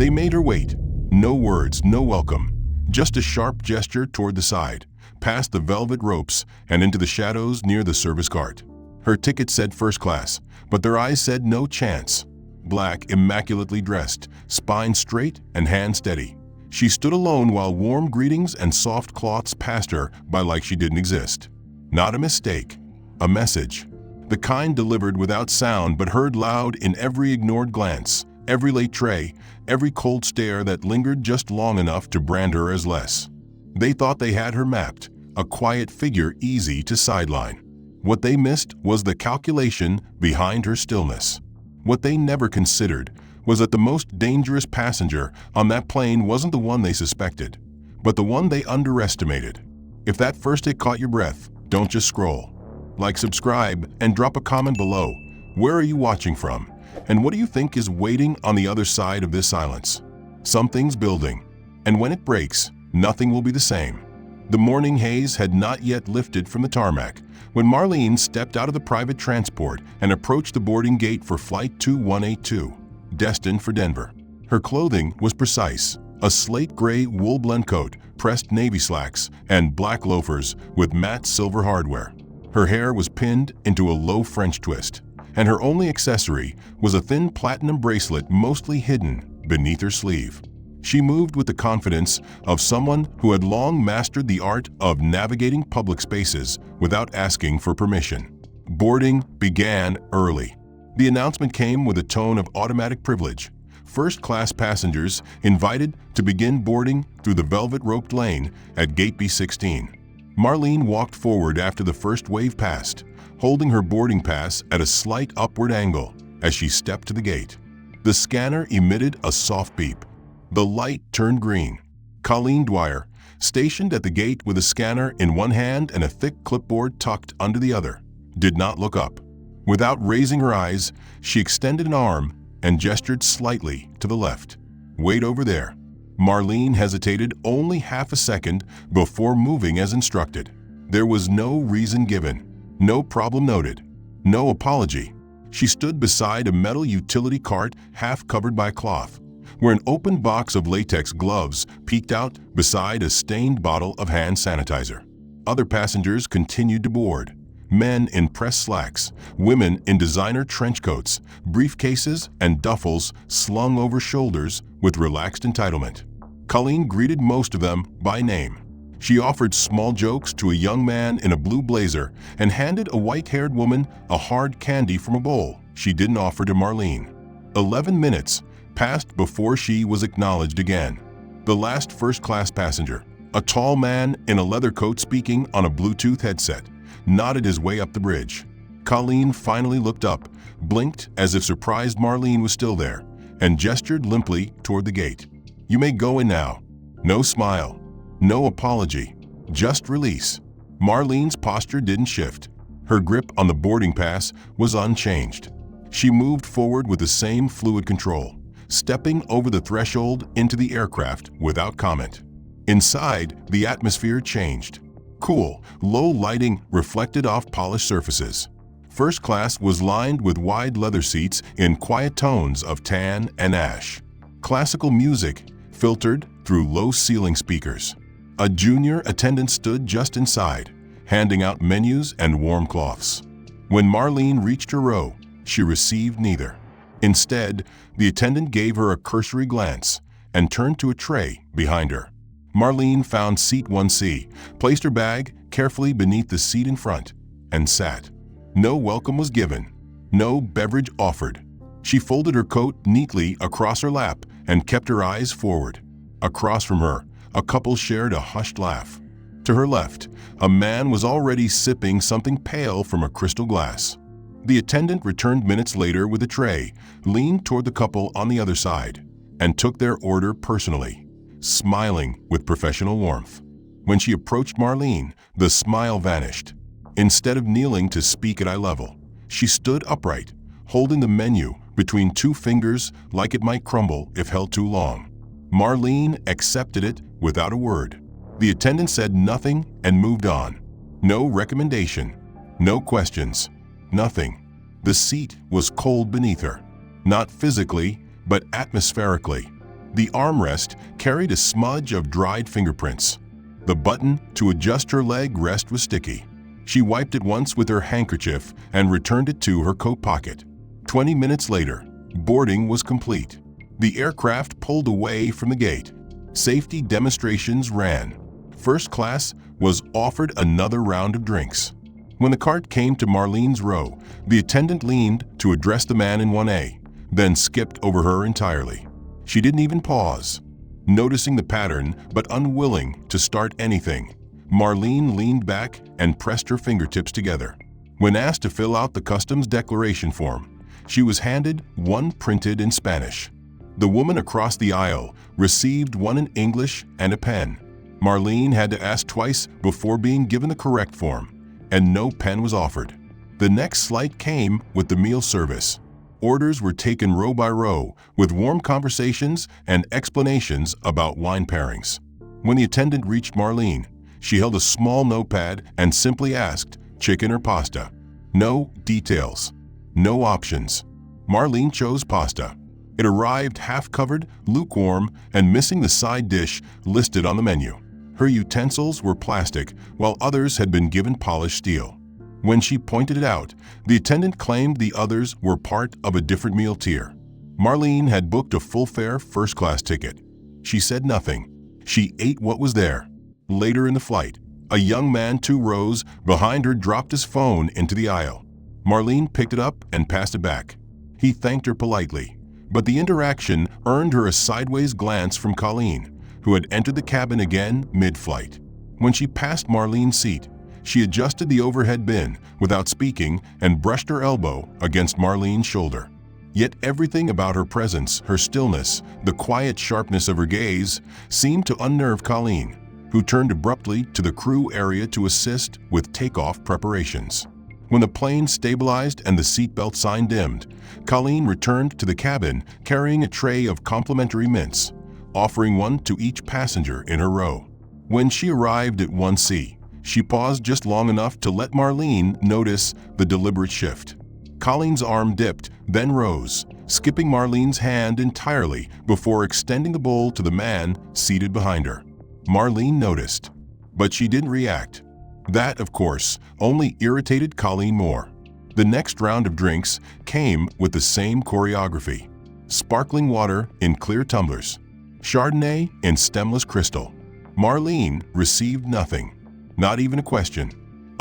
They made her wait. No words, no welcome. Just a sharp gesture toward the side, past the velvet ropes and into the shadows near the service cart. Her ticket said first class, but their eyes said no chance. Black, immaculately dressed, spine straight and hand steady. She stood alone while warm greetings and soft cloths passed her by like she didn't exist. Not a mistake, a message. The kind delivered without sound but heard loud in every ignored glance, every late tray, every cold stare that lingered just long enough to brand her as less. They thought they had her mapped, a quiet figure easy to sideline. What they missed was the calculation behind her stillness. What they never considered was that the most dangerous passenger on that plane wasn't the one they suspected, but the one they underestimated. If that first hit caught your breath, don't just scroll. Like, subscribe, and drop a comment below. Where are you watching from? And what do you think is waiting on the other side of this silence? Something's building, and when it breaks, nothing will be the same. The morning haze had not yet lifted from the tarmac when Marlene stepped out of the private transport and approached the boarding gate for Flight 2182, destined for Denver. Her clothing was precise, a slate gray wool blend coat, pressed navy slacks, and black loafers with matte silver hardware. Her hair was pinned into a low French twist, and her only accessory was a thin platinum bracelet mostly hidden beneath her sleeve. She moved with the confidence of someone who had long mastered the art of navigating public spaces without asking for permission. Boarding began early. The announcement came with a tone of automatic privilege. First-class passengers invited to begin boarding through the velvet-roped lane at Gate B16. Marlene walked forward after the first wave passed, holding her boarding pass at a slight upward angle as she stepped to the gate. The scanner emitted a soft beep. The light turned green. Colleen Dwyer, stationed at the gate with a scanner in one hand and a thick clipboard tucked under the other, did not look up. Without raising her eyes, she extended an arm and gestured slightly to the left. "Wait over there." Marlene hesitated only half a second before moving as instructed. There was no reason given, no problem noted, no apology. She stood beside a metal utility cart half covered by cloth, where an open box of latex gloves peeked out beside a stained bottle of hand sanitizer. Other passengers continued to board. Men in pressed slacks, women in designer trench coats, briefcases and duffels slung over shoulders with relaxed entitlement. Colleen greeted most of them by name. She offered small jokes to a young man in a blue blazer and handed a white-haired woman a hard candy from a bowl she didn't offer to Marlene. 11 minutes passed before she was acknowledged again. The last first-class passenger, a tall man in a leather coat speaking on a Bluetooth headset, nodded his way up the bridge. Colleen finally looked up, blinked as if surprised Marlene was still there, and gestured limply toward the gate. "You may go in now." No smile, no apology, just release. Marlene's posture didn't shift. Her grip on the boarding pass was unchanged. She moved forward with the same fluid control, stepping over the threshold into the aircraft without comment. Inside, the atmosphere changed. Cool, low lighting reflected off polished surfaces. First class was lined with wide leather seats in quiet tones of tan and ash. Classical music filtered through low ceiling speakers. A junior attendant stood just inside, handing out menus and warm cloths. When Marlene reached her row, she received neither. Instead, the attendant gave her a cursory glance and turned to a tray behind her. Marlene found seat 1C, placed her bag carefully beneath the seat in front, and sat. No welcome was given, no beverage offered. She folded her coat neatly across her lap and kept her eyes forward. Across from her, a couple shared a hushed laugh. To her left, a man was already sipping something pale from a crystal glass. The attendant returned minutes later with a tray, leaned toward the couple on the other side, and took their order personally, smiling with professional warmth. When she approached Marlene, the smile vanished. Instead of kneeling to speak at eye level, she stood upright, holding the menu between two fingers like it might crumble if held too long. Marlene accepted it without a word. The attendant said nothing and moved on. No recommendation, no questions, nothing. The seat was cold beneath her, not physically, but atmospherically. The armrest carried a smudge of dried fingerprints. The button to adjust her leg rest was sticky. She wiped it once with her handkerchief and returned it to her coat pocket. 20 minutes later, boarding was complete. The aircraft pulled away from the gate. Safety demonstrations ran. First class was offered another round of drinks. When the cart came to Marlene's row, the attendant leaned to address the man in 1A, then skipped over her entirely. She didn't even pause. Noticing the pattern, but unwilling to start anything, Marlene leaned back and pressed her fingertips together. When asked to fill out the customs declaration form, she was handed one printed in Spanish. The woman across the aisle received one in English and a pen. Marlene had to ask twice before being given the correct form, and no pen was offered. The next slight came with the meal service. Orders were taken row by row, with warm conversations and explanations about wine pairings. When the attendant reached Marlene, she held a small notepad and simply asked, chicken or pasta? No details, no options. Marlene chose pasta. It arrived half-covered, lukewarm, and missing the side dish listed on the menu. Her utensils were plastic, while others had been given polished steel. When she pointed it out, the attendant claimed the others were part of a different meal tier. Marlene had booked a full-fare first-class ticket. She said nothing. She ate what was there. Later in the flight, a young man 2 rows behind her dropped his phone into the aisle. Marlene picked it up and passed it back. He thanked her politely, but the interaction earned her a sideways glance from Colleen, who had entered the cabin again mid-flight. When she passed Marlene's seat, she adjusted the overhead bin without speaking and brushed her elbow against Marlene's shoulder. Yet everything about her presence, her stillness, the quiet sharpness of her gaze, seemed to unnerve Colleen, who turned abruptly to the crew area to assist with takeoff preparations. When the plane stabilized and the seatbelt sign dimmed, Colleen returned to the cabin carrying a tray of complimentary mints, offering one to each passenger in her row. When she arrived at 1C, she paused just long enough to let Marlene notice the deliberate shift. Colleen's arm dipped, then rose, skipping Marlene's hand entirely before extending the bowl to the man seated behind her. Marlene noticed, but she didn't react. That, of course, only irritated Colleen more. The next round of drinks came with the same choreography. Sparkling water in clear tumblers. Chardonnay in stemless crystal. Marlene received nothing. Not even a question.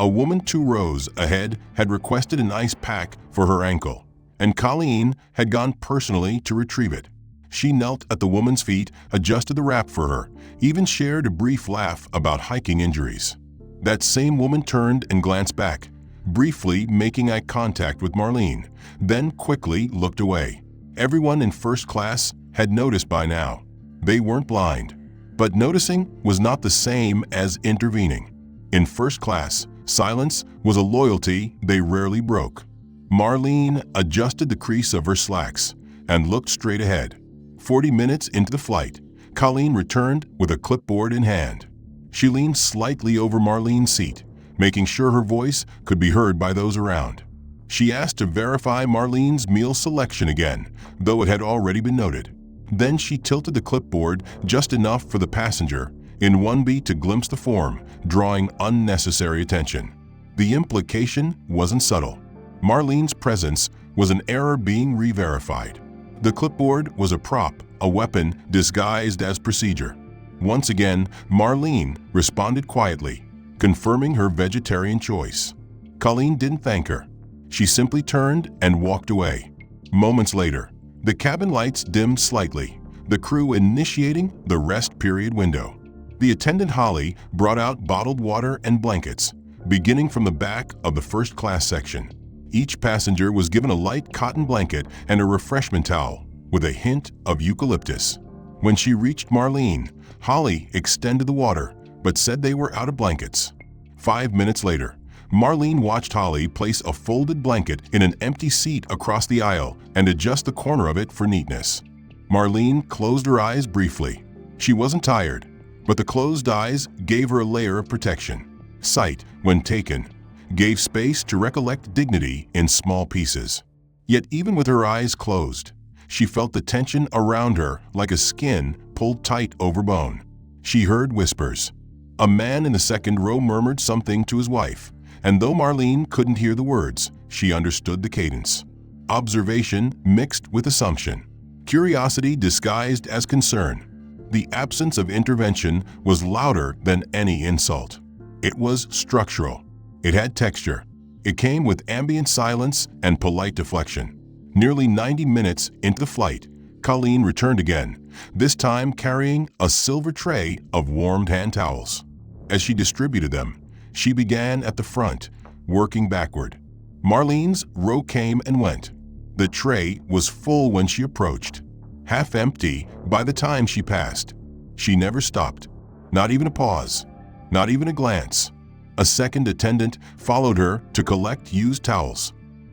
A woman 2 rows ahead had requested an ice pack for her ankle, and Colleen had gone personally to retrieve it. She knelt at the woman's feet, adjusted the wrap for her, even shared a brief laugh about hiking injuries. That same woman turned and glanced back, briefly making eye contact with Marlene, then quickly looked away. Everyone in first class had noticed by now. They weren't blind, but noticing was not the same as intervening. In first class, silence was a loyalty they rarely broke. Marlene adjusted the crease of her slacks and looked straight ahead. 40 minutes into the flight, Colleen returned with a clipboard in hand. She leaned slightly over Marlene's seat, making sure her voice could be heard by those around. She asked to verify Marlene's meal selection again, though it had already been noted. Then she tilted the clipboard just enough for the passenger in 1B to glimpse the form, drawing unnecessary attention. The implication wasn't subtle. Marlene's presence was an error being re-verified. The clipboard was a prop, a weapon disguised as procedure. Once again, Marlene responded quietly, confirming her vegetarian choice. Colleen didn't thank her. She simply turned and walked away. Moments later, the cabin lights dimmed slightly, the crew initiating the rest period window. The attendant Holly brought out bottled water and blankets, beginning from the back of the first class section. Each passenger was given a light cotton blanket and a refreshment towel with a hint of eucalyptus. When she reached Marlene, Holly extended the water, but said they were out of blankets. 5 minutes later, Marlene watched Holly place a folded blanket in an empty seat across the aisle and adjust the corner of it for neatness. Marlene closed her eyes briefly. She wasn't tired, but the closed eyes gave her a layer of protection. Sight, when taken, gave space to recollect dignity in small pieces. Yet even with her eyes closed, She felt the tension around her like a skin pulled tight over bone. She heard whispers. A man in the second row murmured something to his wife, and though Marlene couldn't hear the words, she understood the cadence. Observation mixed with assumption. Curiosity disguised as concern. The absence of intervention was louder than any insult. It was structural. It had texture. It came with ambient silence and polite deflection. Nearly 90 minutes into the flight, Colleen returned again, this time carrying a silver tray of warmed hand towels. As she distributed them, she began at the front, working backward. Marlene's row came and went. The tray was full when she approached, half empty by the time she passed. She never stopped, not even a pause, not even a glance. A second attendant followed her to collect used towels.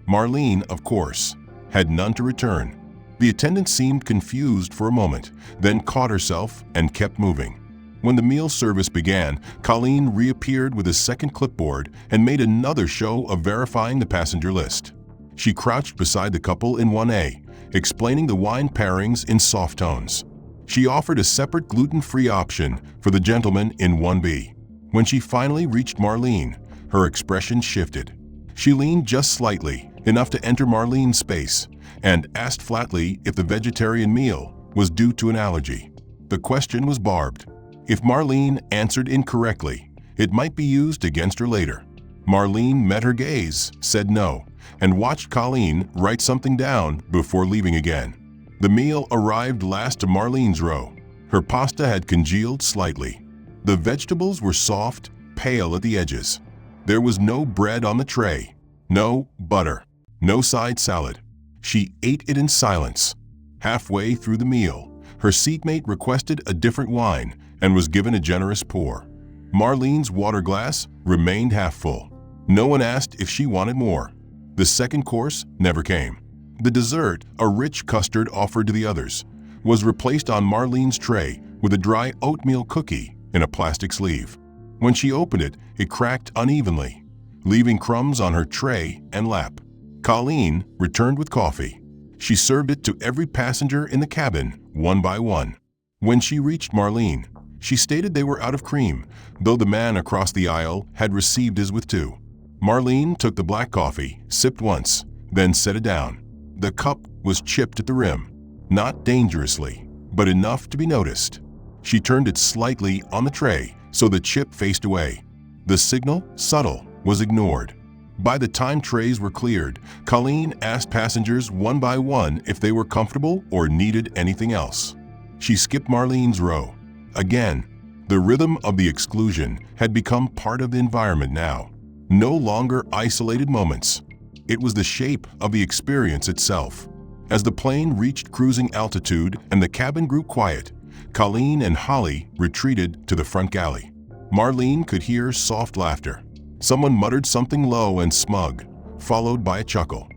Marlene, of course, had none to return. The attendant seemed confused for a moment, then caught herself and kept moving. When the meal service began, Colleen reappeared with a second clipboard and made another show of verifying the passenger list. She crouched beside the couple in 1A, explaining the wine pairings in soft tones. She offered a separate gluten-free option for the gentleman in 1B. When she finally reached Marlene, her expression shifted. She leaned just slightly, enough to enter Marlene's space, and asked flatly if the vegetarian meal was due to an allergy. The question was barbed. If Marlene answered incorrectly, it might be used against her later. Marlene met her gaze, said no, and watched Colleen write something down before leaving again. The meal arrived last to Marlene's row. Her pasta had congealed slightly. The vegetables were soft, pale at the edges. There was no bread on the tray, no butter, no side salad. She ate it in silence. Halfway through the meal, her seatmate requested a different wine and was given a generous pour. Marlene's water glass remained half full. No one asked if she wanted more. The second course never came. The dessert, a rich custard offered to the others, was replaced on Marlene's tray with a dry oatmeal cookie in a plastic sleeve. When she opened it, it cracked unevenly, leaving crumbs on her tray and lap. Colleen returned with coffee. She served it to every passenger in the cabin, one by one. When she reached Marlene, she stated they were out of cream, though the man across the aisle had received his with 2. Marlene took the black coffee, sipped once, then set it down. The cup was chipped at the rim, not dangerously, but enough to be noticed. She turned it slightly on the tray so the chip faced away. The signal, subtle, was ignored. By the time trays were cleared, Colleen asked passengers one by one if they were comfortable or needed anything else. She skipped Marlene's row. Again, the rhythm of the exclusion had become part of the environment now. No longer isolated moments. It was the shape of the experience itself. As the plane reached cruising altitude and the cabin grew quiet, Colleen and Holly retreated to the front galley. Marlene could hear soft laughter. Someone muttered something low and smug, followed by a chuckle.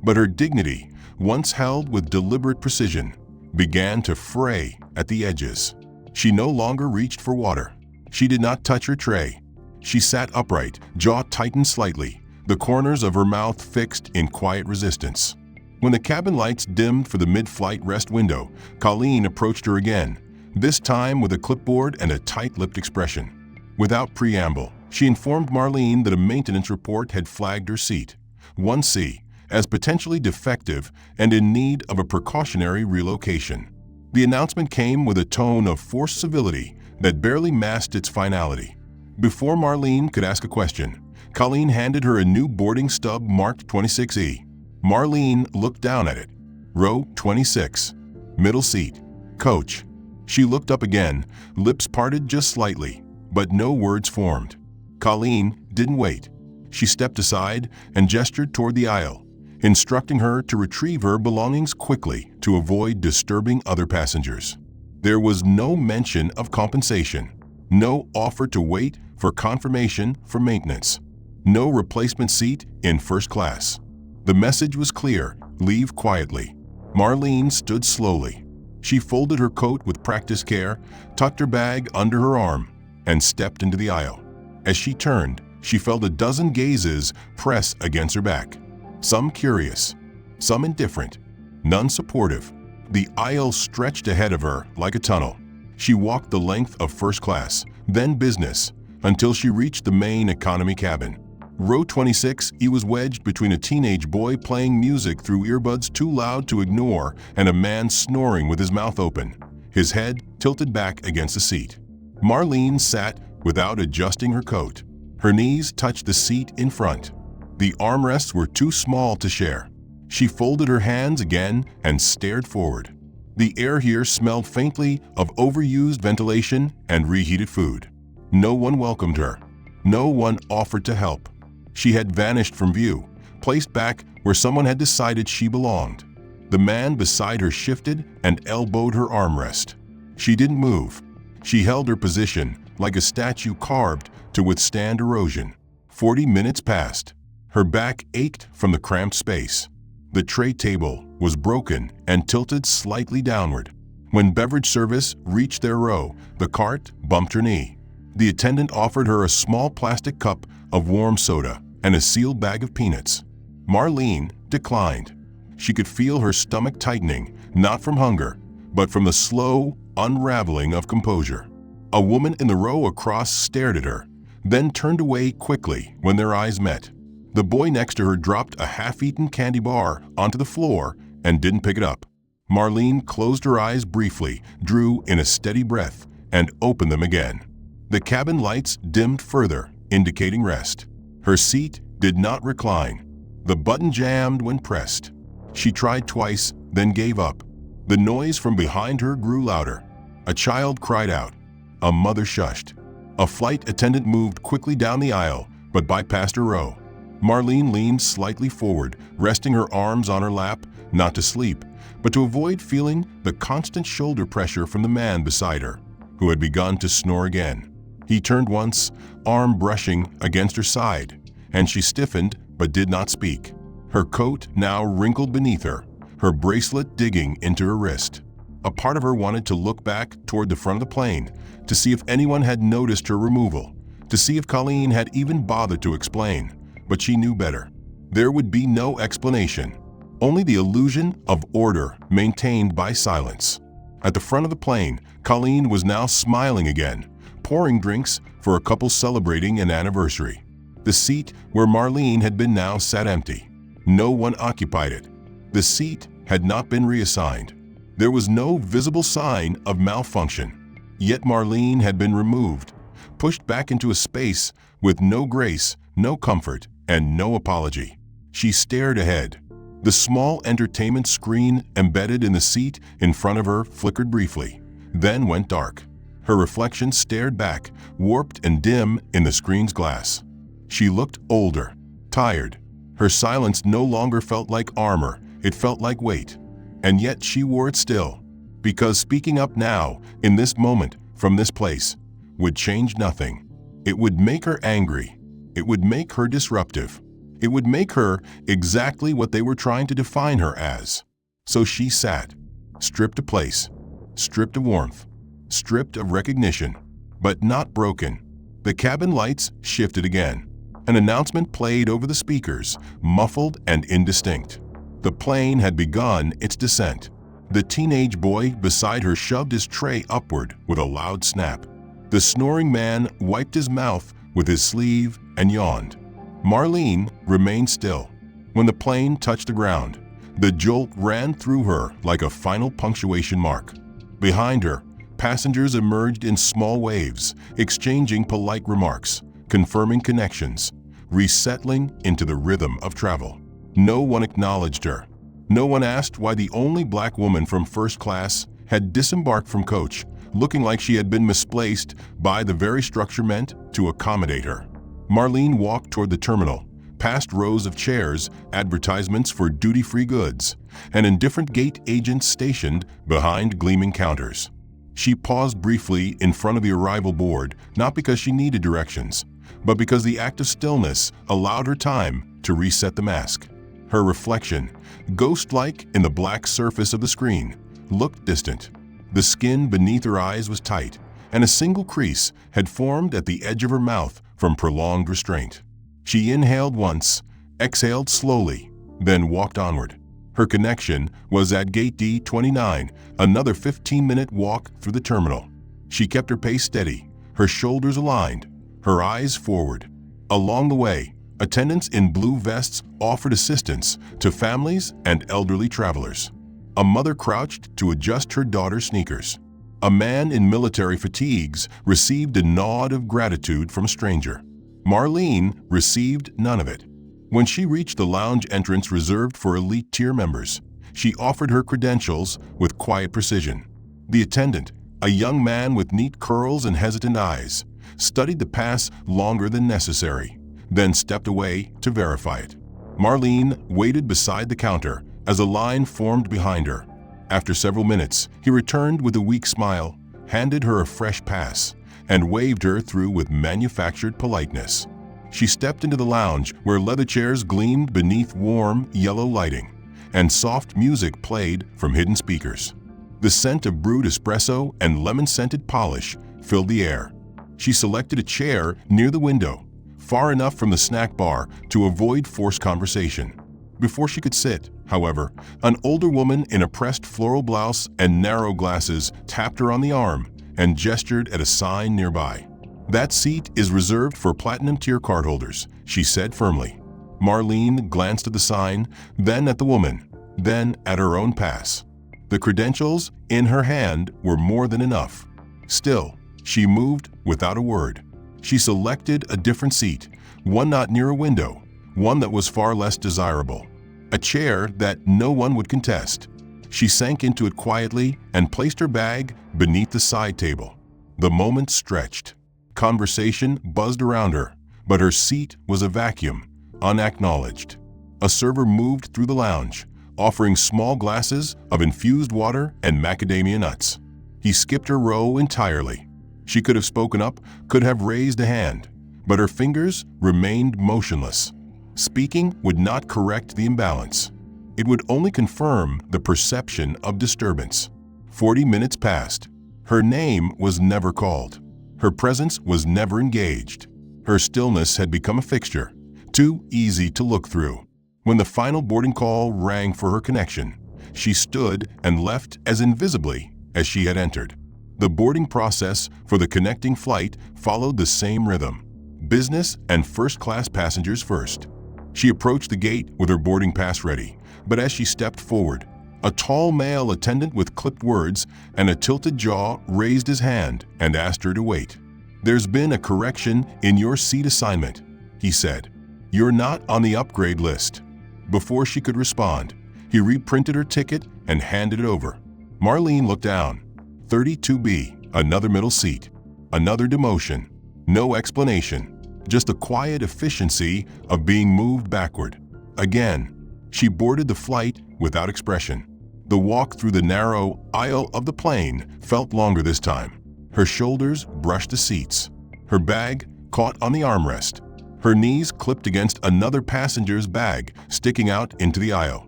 But her dignity, once held with deliberate precision, began to fray at the edges. She no longer reached for water. She did not touch her tray. She sat upright, jaw tightened slightly, the corners of her mouth fixed in quiet resistance. When the cabin lights dimmed for the mid-flight rest window, Colleen approached her again, this time with a clipboard and a tight-lipped expression. Without preamble, she informed Marlene that a maintenance report had flagged her seat, 1C, as potentially defective and in need of a precautionary relocation. The announcement came with a tone of forced civility that barely masked its finality. Before Marlene could ask a question, Colleen handed her a new boarding stub marked 26E. Marlene looked down at it. Row 26. Middle seat. Coach. She looked up again, lips parted just slightly, but no words formed. Colleen didn't wait. She stepped aside and gestured toward the aisle, instructing her to retrieve her belongings quickly to avoid disturbing other passengers. There was no mention of compensation, no offer to wait for confirmation for maintenance, no replacement seat in first class. The message was clear: leave quietly. Marlene stood slowly. She folded her coat with practiced care, tucked her bag under her arm, and stepped into the aisle. As she turned, she felt a dozen gazes press against her back. Some curious, some indifferent, none supportive. The aisle stretched ahead of her like a tunnel. She walked the length of first class, then business, until she reached the main economy cabin. Row 26, he was wedged between a teenage boy playing music through earbuds too loud to ignore and a man snoring with his mouth open, his head tilted back against the seat. Marlene sat without adjusting her coat. Her knees touched the seat in front. The armrests were too small to share. She folded her hands again and stared forward. The air here smelled faintly of overused ventilation and reheated food. No one welcomed her. No one offered to help. She had vanished from view, placed back where someone had decided she belonged. The man beside her shifted and elbowed her armrest. She didn't move. She held her position like a statue carved to withstand erosion. 40 minutes passed. Her back ached from the cramped space. The tray table was broken and tilted slightly downward. When beverage service reached their row, the cart bumped her knee. The attendant offered her a small plastic cup of warm soda and a sealed bag of peanuts. Marlene declined. She could feel her stomach tightening, not from hunger, but from the slow unraveling of composure. A woman in the row across stared at her, then turned away quickly when their eyes met. The boy next to her dropped a half-eaten candy bar onto the floor and didn't pick it up. Marlene closed her eyes briefly, drew in a steady breath, and opened them again. The cabin lights dimmed further, indicating rest. Her seat did not recline. The button jammed when pressed. She tried twice, then gave up. The noise from behind her grew louder. A child cried out. A mother shushed. A flight attendant moved quickly down the aisle, but bypassed her row. Marlene leaned slightly forward, resting her arms on her lap, not to sleep, but to avoid feeling the constant shoulder pressure from the man beside her, who had begun to snore again. He turned once, arm brushing against her side, and she stiffened but did not speak. Her coat now wrinkled beneath her, her bracelet digging into her wrist. A part of her wanted to look back toward the front of the plane, to see if anyone had noticed her removal, to see if Colleen had even bothered to explain. But she knew better. There would be no explanation, only the illusion of order maintained by silence. At the front of the plane, Colleen was now smiling again, pouring drinks for a couple celebrating an anniversary. The seat where Marlene had been now sat empty. No one occupied it. The seat had not been reassigned. There was no visible sign of malfunction. Yet Marlene had been removed, pushed back into a space with no grace, no comfort, and no apology. She stared ahead. The small entertainment screen embedded in the seat in front of her flickered briefly, then went dark. Her reflection stared back, warped and dim in the screen's glass. She looked older, tired. Her silence no longer felt like armor, it felt like weight. And yet she wore it still, because speaking up now, in this moment, from this place, would change nothing. It would make her angry. It would make her disruptive. It would make her exactly what they were trying to define her as. So she sat, stripped of place, stripped of warmth, stripped of recognition, but not broken. The cabin lights shifted again. An announcement played over the speakers, muffled and indistinct. The plane had begun its descent. The teenage boy beside her shoved his tray upward with a loud snap. The snoring man wiped his mouth with his sleeve and yawned. Marlene remained still. When the plane touched the ground, the jolt ran through her like a final punctuation mark. Behind her, passengers emerged in small waves, exchanging polite remarks, confirming connections, resettling into the rhythm of travel. No one acknowledged her. No one asked why the only black woman from first class had disembarked from coach, looking like she had been misplaced by the very structure meant to accommodate her. Marlene walked toward the terminal, past rows of chairs, advertisements for duty-free goods, and indifferent gate agents stationed behind gleaming counters. She paused briefly in front of the arrival board, not because she needed directions, but because the act of stillness allowed her time to reset the mask. Her reflection, ghost-like in the black surface of the screen, looked distant. The skin beneath her eyes was tight, and a single crease had formed at the edge of her mouth from prolonged restraint. She inhaled once, exhaled slowly, then walked onward. Her connection was at gate D29, another 15-minute walk through the terminal. She kept her pace steady, her shoulders aligned, her eyes forward. Along the way, attendants in blue vests offered assistance to families and elderly travelers. A mother crouched to adjust her daughter's sneakers. A man in military fatigues received a nod of gratitude from a stranger. Marlene received none of it. When she reached the lounge entrance reserved for elite tier members, she offered her credentials with quiet precision. The attendant, a young man with neat curls and hesitant eyes, studied the pass longer than necessary, then stepped away to verify it. Marlene waited beside the counter as a line formed behind her. After several minutes, he returned with a weak smile, handed her a fresh pass, and waved her through with manufactured politeness. She stepped into the lounge where leather chairs gleamed beneath warm, yellow lighting, and soft music played from hidden speakers. The scent of brewed espresso and lemon-scented polish filled the air. She selected a chair near the window, far enough from the snack bar to avoid forced conversation. Before she could sit, however, an older woman in a pressed floral blouse and narrow glasses tapped her on the arm and gestured at a sign nearby. "That seat is reserved for platinum tier cardholders," she said firmly. Marlene glanced at the sign, then at the woman, then at her own pass. The credentials in her hand were more than enough. Still, she moved without a word. She selected a different seat, one not near a window, one that was far less desirable, a chair that no one would contest. She sank into it quietly and placed her bag beneath the side table. The moment stretched. Conversation buzzed around her, but her seat was a vacuum, unacknowledged. A server moved through the lounge, offering small glasses of infused water and macadamia nuts. He skipped her row entirely. She could have spoken up, could have raised a hand, but her fingers remained motionless. Speaking would not correct the imbalance. It would only confirm the perception of disturbance. 40 minutes passed. Her name was never called. Her presence was never engaged. Her stillness had become a fixture, too easy to look through. When the final boarding call rang for her connection, she stood and left as invisibly as she had entered. The boarding process for the connecting flight followed the same rhythm. Business and first-class passengers first. She approached the gate with her boarding pass ready, but as she stepped forward, a tall male attendant with clipped words and a tilted jaw raised his hand and asked her to wait. "There's been a correction in your seat assignment," he said. "You're not on the upgrade list." Before she could respond, he reprinted her ticket and handed it over. Marlene looked down. 32B, another middle seat, another demotion. No explanation, just the quiet efficiency of being moved backward. Again, she boarded the flight without expression. The walk through the narrow aisle of the plane felt longer this time. Her shoulders brushed the seats. Her bag caught on the armrest. Her knees clipped against another passenger's bag sticking out into the aisle.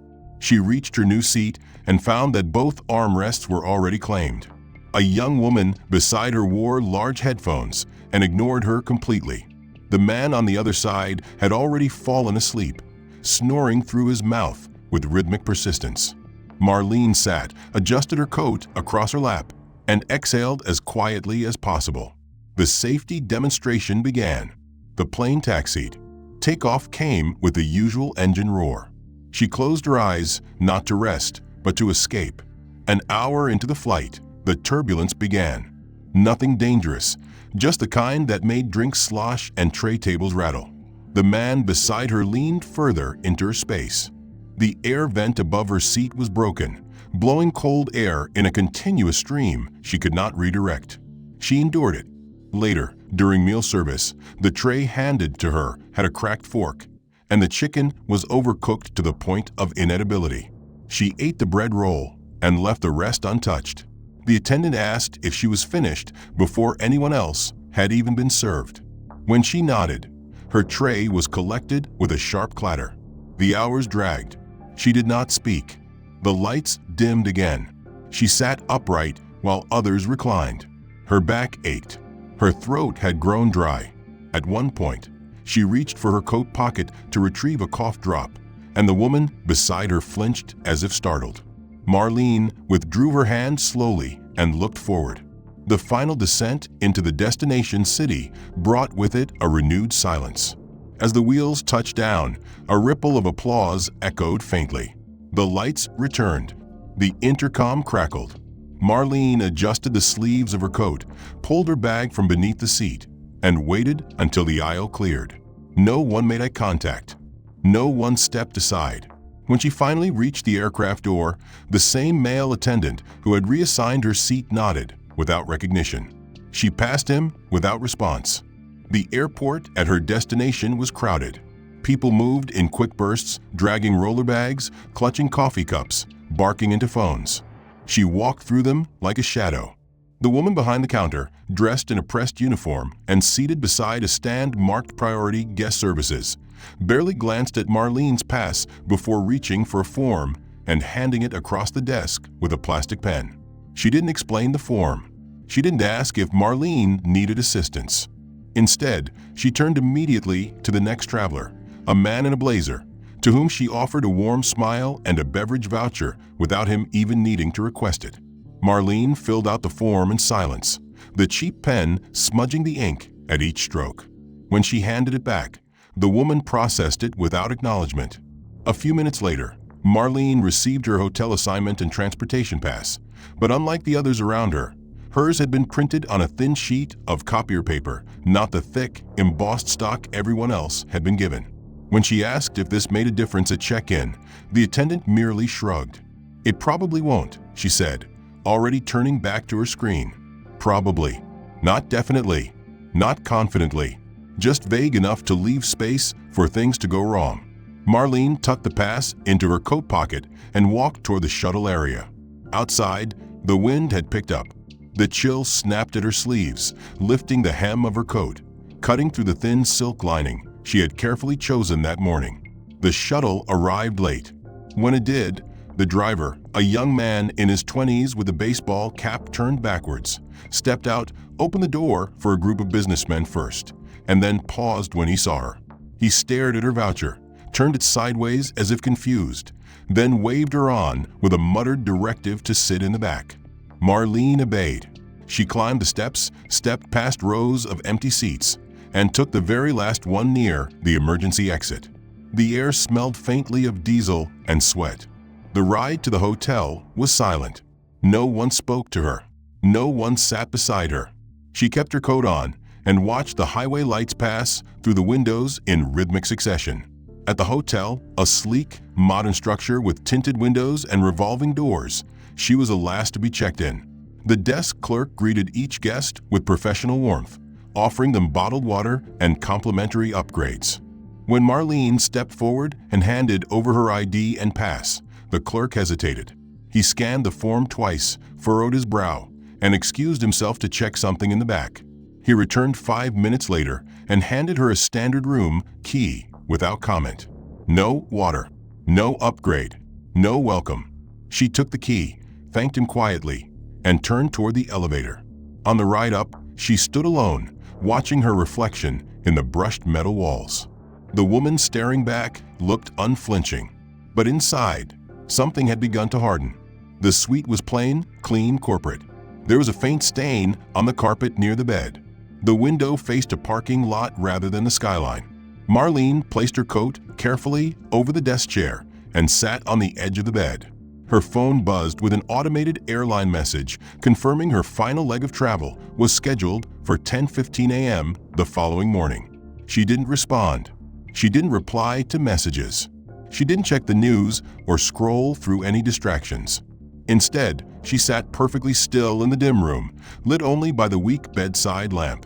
She reached her new seat and found that both armrests were already claimed. A young woman beside her wore large headphones and ignored her completely. The man on the other side had already fallen asleep, snoring through his mouth with rhythmic persistence. Marlene sat, adjusted her coat across her lap, and exhaled as quietly as possible. The safety demonstration began. The plane taxied. Takeoff came with the usual engine roar. She closed her eyes, not to rest, but to escape. An hour into the flight, the turbulence began. Nothing dangerous, just the kind that made drinks slosh and tray tables rattle. The man beside her leaned further into her space. The air vent above her seat was broken, blowing cold air in a continuous stream she could not redirect. She endured it. Later, during meal service, the tray handed to her had a cracked fork, and the chicken was overcooked to the point of inedibility. She ate the bread roll and left the rest untouched. The attendant asked if she was finished before anyone else had even been served. When she nodded, her tray was collected with a sharp clatter. The hours dragged. She did not speak. The lights dimmed again. She sat upright while others reclined. Her back ached. Her throat had grown dry. At one point, she reached for her coat pocket to retrieve a cough drop, and the woman beside her flinched as if startled. Marlene withdrew her hand slowly and looked forward. The final descent into the destination city brought with it a renewed silence. As the wheels touched down, a ripple of applause echoed faintly. The lights returned. The intercom crackled. Marlene adjusted the sleeves of her coat, pulled her bag from beneath the seat, and waited until the aisle cleared. No one made eye contact. No one stepped aside. When she finally reached the aircraft door, the same male attendant who had reassigned her seat nodded without recognition. She passed him without response. The airport at her destination was crowded. People moved in quick bursts, dragging roller bags, clutching coffee cups, barking into phones. She walked through them like a shadow. The woman behind the counter, dressed in a pressed uniform and seated beside a stand marked Priority Guest Services, barely glanced at Marlene's pass before reaching for a form and handing it across the desk with a plastic pen. She didn't explain the form. She didn't ask if Marlene needed assistance. Instead, she turned immediately to the next traveler, a man in a blazer, to whom she offered a warm smile and a beverage voucher without him even needing to request it. Marlene filled out the form in silence, the cheap pen smudging the ink at each stroke. When she handed it back, the woman processed it without acknowledgement. A few minutes later, Marlene received her hotel assignment and transportation pass, but unlike the others around her, hers had been printed on a thin sheet of copier paper, not the thick, embossed stock everyone else had been given. When she asked if this made a difference at check-in, the attendant merely shrugged. "It probably won't," she said, already turning back to her screen. Probably. Not definitely. Not confidently. Just vague enough to leave space for things to go wrong. Marlene tucked the pass into her coat pocket and walked toward the shuttle area. Outside, the wind had picked up. The chill snapped at her sleeves, lifting the hem of her coat, cutting through the thin silk lining she had carefully chosen that morning. The shuttle arrived late. When it did, the driver, a young man in his 20s with a baseball cap turned backwards, stepped out, opened the door for a group of businessmen first, and then paused when he saw her. He stared at her voucher, turned it sideways as if confused, then waved her on with a muttered directive to sit in the back. Marlene obeyed. She climbed the steps, stepped past rows of empty seats, and took the very last one near the emergency exit. The air smelled faintly of diesel and sweat. The ride to the hotel was silent. No one spoke to her. No one sat beside her. She kept her coat on and watched the highway lights pass through the windows in rhythmic succession. At the hotel, a sleek, modern structure with tinted windows and revolving doors, she was the last to be checked in. The desk clerk greeted each guest with professional warmth, offering them bottled water and complimentary upgrades. When Marlene stepped forward and handed over her ID and pass, the clerk hesitated. He scanned the form twice, furrowed his brow, and excused himself to check something in the back. He returned 5 minutes later and handed her a standard room key without comment. No water, no upgrade, no welcome. She took the key, thanked him quietly, and turned toward the elevator. On the ride up, she stood alone, watching her reflection in the brushed metal walls. The woman staring back looked unflinching, but inside, something had begun to harden. The suite was plain, clean, corporate. There was a faint stain on the carpet near the bed. The window faced a parking lot rather than the skyline. Marlene placed her coat carefully over the desk chair and sat on the edge of the bed. Her phone buzzed with an automated airline message confirming her final leg of travel was scheduled for 10:15 a.m. the following morning. She didn't respond. She didn't reply to messages. She didn't check the news or scroll through any distractions. Instead, she sat perfectly still in the dim room, lit only by the weak bedside lamp,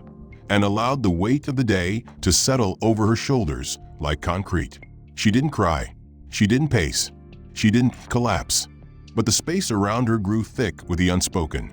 and allowed the weight of the day to settle over her shoulders like concrete. She didn't cry. She didn't pace. She didn't collapse. But the space around her grew thick with the unspoken.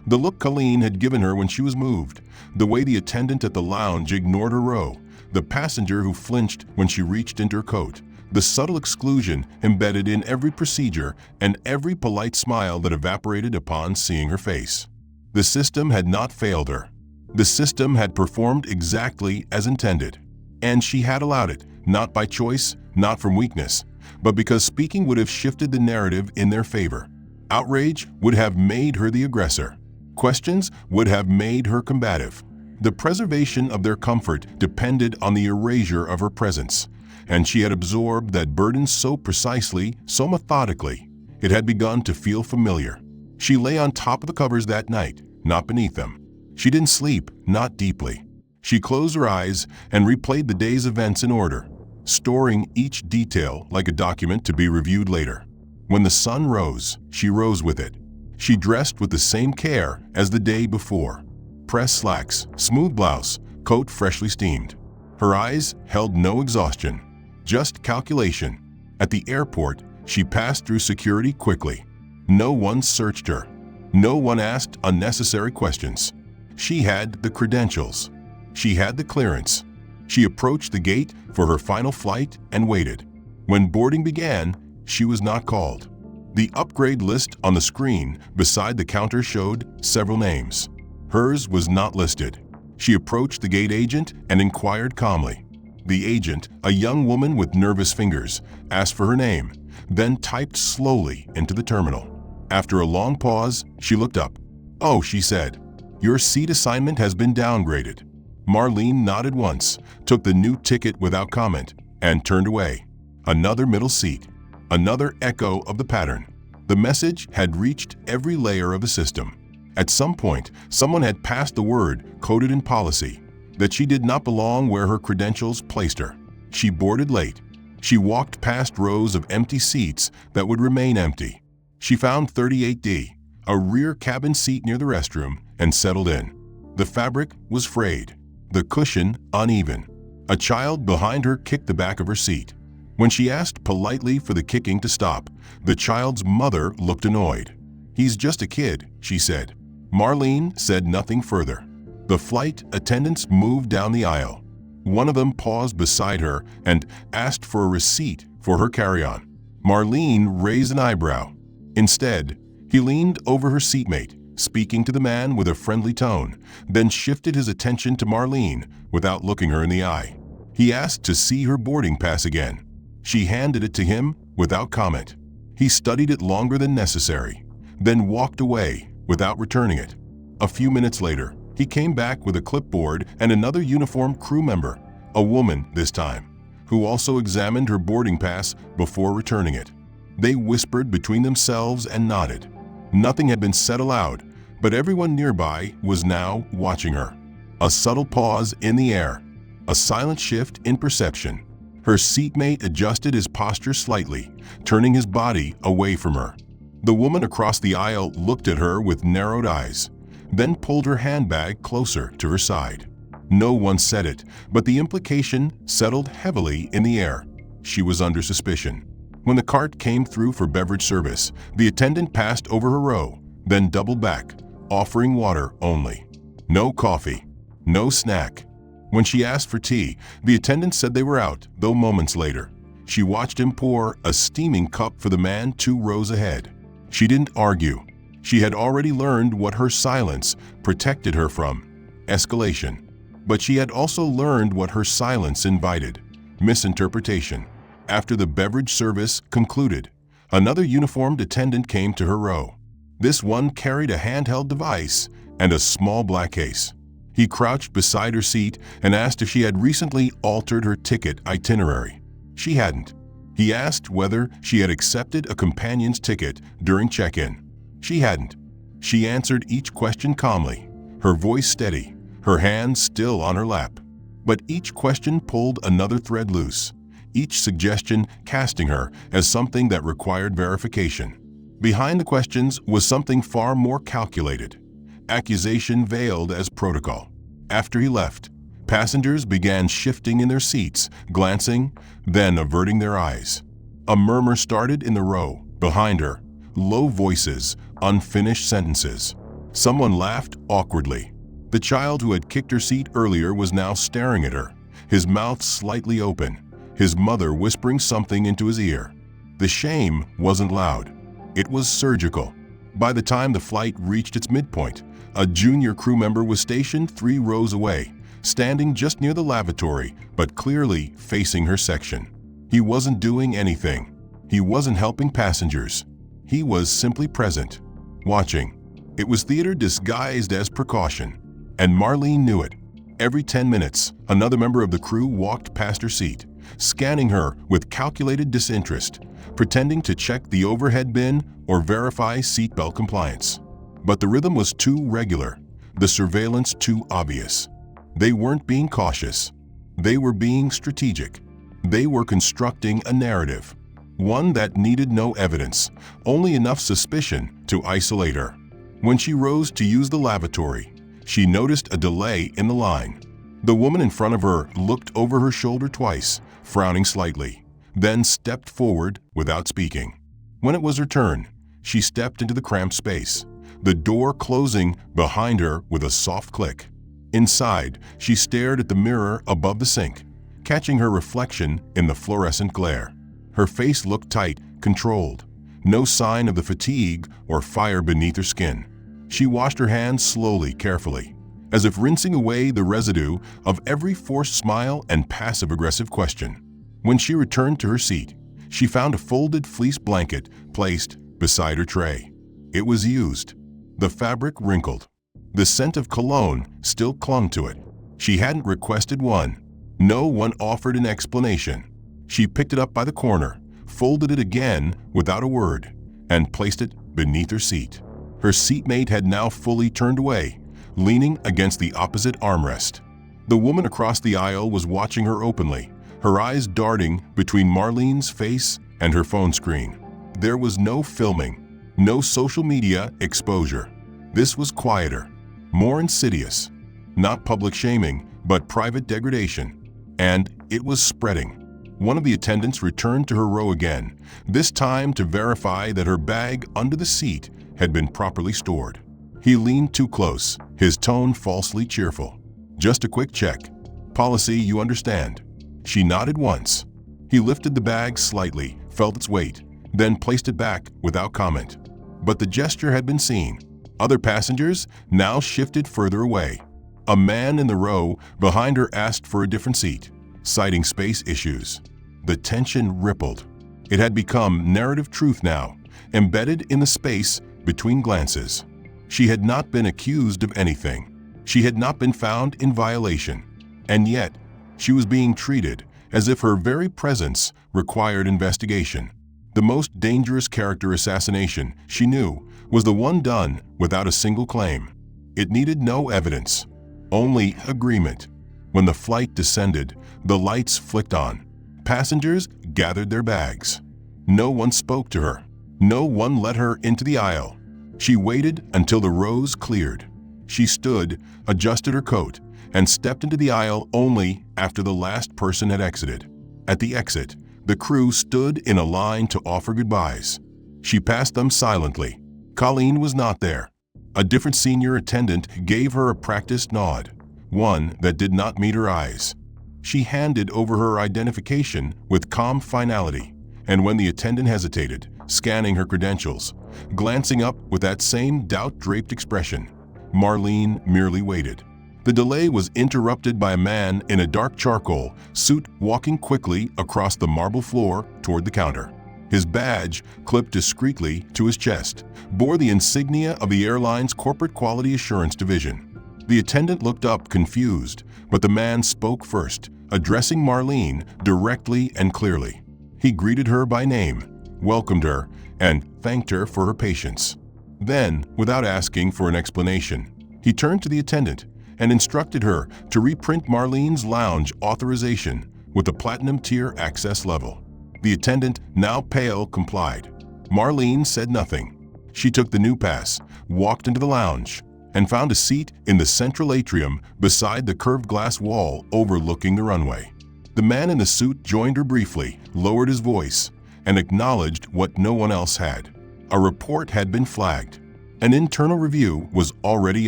The look Colleen had given her when she was moved, the way the attendant at the lounge ignored her row, the passenger who flinched when she reached into her coat, the subtle exclusion embedded in every procedure and every polite smile that evaporated upon seeing her face. The system had not failed her. The system had performed exactly as intended. And she had allowed it, not by choice, not from weakness, but because speaking would have shifted the narrative in their favor. Outrage would have made her the aggressor. Questions would have made her combative. The preservation of their comfort depended on the erasure of her presence, and she had absorbed that burden so precisely, so methodically, it had begun to feel familiar. She lay on top of the covers that night, not beneath them. She didn't sleep, not deeply. She closed her eyes and replayed the day's events in order, storing each detail like a document to be reviewed later. When the sun rose, she rose with it. She dressed with the same care as the day before. Press slacks, smooth blouse, coat freshly steamed. Her eyes held no exhaustion, just calculation. At the airport, she passed through security quickly. No one searched her. No one asked unnecessary questions. She had the credentials. She had the clearance. She approached the gate for her final flight and waited. When boarding began, she was not called. The upgrade list on the screen beside the counter showed several names. Hers was not listed. She approached the gate agent and inquired calmly. The agent, a young woman with nervous fingers, asked for her name, then typed slowly into the terminal. After a long pause, she looked up. "Oh," she said, "your seat assignment has been downgraded." Marlene nodded once, took the new ticket without comment, and turned away. Another middle seat. Another echo of the pattern. The message had reached every layer of the system. At some point, someone had passed the word, coded in policy, that she did not belong where her credentials placed her. She boarded late. She walked past rows of empty seats that would remain empty. She found 38D, a rear cabin seat near the restroom, and settled in. The fabric was frayed, the cushion uneven. A child behind her kicked the back of her seat. When she asked politely for the kicking to stop, the child's mother looked annoyed. "He's just a kid," she said. Marlene said nothing further. The flight attendants moved down the aisle. One of them paused beside her and asked for a receipt for her carry-on. Marlene raised an eyebrow. Instead, he leaned over her seatmate, speaking to the man with a friendly tone, then shifted his attention to Marlene without looking her in the eye. He asked to see her boarding pass again. She handed it to him without comment. He studied it longer than necessary, then walked away without returning it. A few minutes later, he came back with a clipboard and another uniformed crew member, a woman this time, who also examined her boarding pass before returning it. They whispered between themselves and nodded. Nothing had been said aloud, but everyone nearby was now watching her. A subtle pause in the air, a silent shift in perception. Her seatmate adjusted his posture slightly, turning his body away from her. The woman across the aisle looked at her with narrowed eyes, then pulled her handbag closer to her side. No one said it, but the implication settled heavily in the air. She was under suspicion. When the cart came through for beverage service, the attendant passed over her row, then doubled back, offering water only. No coffee, no snack. When she asked for tea, the attendant said they were out, though moments later. She watched him pour a steaming cup for the man 2 rows ahead. She didn't argue. She had already learned what her silence protected her from: escalation. But she had also learned what her silence invited: misinterpretation. After the beverage service concluded, another uniformed attendant came to her row. This one carried a handheld device and a small black case. He crouched beside her seat and asked if she had recently altered her ticket itinerary. She hadn't. He asked whether she had accepted a companion's ticket during check-in. She hadn't. She answered each question calmly, her voice steady, her hands still on her lap. But each question pulled another thread loose, each suggestion casting her as something that required verification. Behind the questions was something far more calculated: accusation veiled as protocol. After he left, passengers began shifting in their seats, glancing, then averting their eyes. A murmur started in the row behind her, low voices, unfinished sentences. Someone laughed awkwardly. The child who had kicked her seat earlier was now staring at her, his mouth slightly open, his mother whispering something into his ear. The shame wasn't loud. It was surgical. By the time the flight reached its midpoint, a junior crew member was stationed 3 rows away, standing just near the lavatory, but clearly facing her section. He wasn't doing anything. He wasn't helping passengers. He was simply present, watching. It was theater disguised as precaution, and Marlene knew it. Every 10 minutes, another member of the crew walked past her seat, scanning her with calculated disinterest, pretending to check the overhead bin or verify seatbelt compliance. But the rhythm was too regular, the surveillance too obvious. They weren't being cautious. They were being strategic. They were constructing a narrative, one that needed no evidence, only enough suspicion to isolate her. When she rose to use the lavatory, she noticed a delay in the line. The woman in front of her looked over her shoulder twice, frowning slightly, then stepped forward without speaking. When it was her turn, she stepped into the cramped space, the door closing behind her with a soft click. Inside, she stared at the mirror above the sink, catching her reflection in the fluorescent glare. Her face looked tight, controlled. No sign of the fatigue or fire beneath her skin. She washed her hands slowly, carefully, as if rinsing away the residue of every forced smile and passive-aggressive question. When she returned to her seat, she found a folded fleece blanket placed beside her tray. It was used. The fabric wrinkled. The scent of cologne still clung to it. She hadn't requested one. No one offered an explanation. She picked it up by the corner, folded it again without a word, and placed it beneath her seat. Her seatmate had now fully turned away, leaning against the opposite armrest. The woman across the aisle was watching her openly, her eyes darting between Marlene's face and her phone screen. There was no filming, no social media exposure. This was quieter, more insidious. Not public shaming, but private degradation. And it was spreading. One of the attendants returned to her row again, this time to verify that her bag under the seat had been properly stored. He leaned too close, his tone falsely cheerful. "Just a quick check. Policy, you understand." She nodded once. He lifted the bag slightly, felt its weight, then placed it back without comment. But the gesture had been seen. Other passengers now shifted further away. A man in the row behind her asked for a different seat, citing space issues. The tension rippled. It had become narrative truth now, embedded in the space between glances. She had not been accused of anything. She had not been found in violation. And yet, she was being treated as if her very presence required investigation. The most dangerous character assassination, she knew, was the one done without a single claim. It needed no evidence, only agreement. When the flight descended, the lights flicked on. Passengers gathered their bags. No one spoke to her. No one let her into the aisle. She waited until the rows cleared. She stood, adjusted her coat, and stepped into the aisle only after the last person had exited. At the exit, the crew stood in a line to offer goodbyes. She passed them silently. Colleen was not there. A different senior attendant gave her a practiced nod, one that did not meet her eyes. She handed over her identification with calm finality, and when the attendant hesitated, scanning her credentials, glancing up with that same doubt-draped expression, Marlene merely waited. The delay was interrupted by a man in a dark charcoal suit walking quickly across the marble floor toward the counter. His badge, clipped discreetly to his chest, bore the insignia of the airline's Corporate Quality Assurance Division. The attendant looked up, confused, but the man spoke first, addressing Marlene directly and clearly. He greeted her by name, welcomed her, and thanked her for her patience. Then, without asking for an explanation, he turned to the attendant and instructed her to reprint Marlene's lounge authorization with a platinum tier access level. The attendant, now pale, complied. Marlene said nothing. She took the new pass, walked into the lounge, and found a seat in the central atrium beside the curved glass wall overlooking the runway. The man in the suit joined her briefly, lowered his voice, and acknowledged what no one else had. A report had been flagged. An internal review was already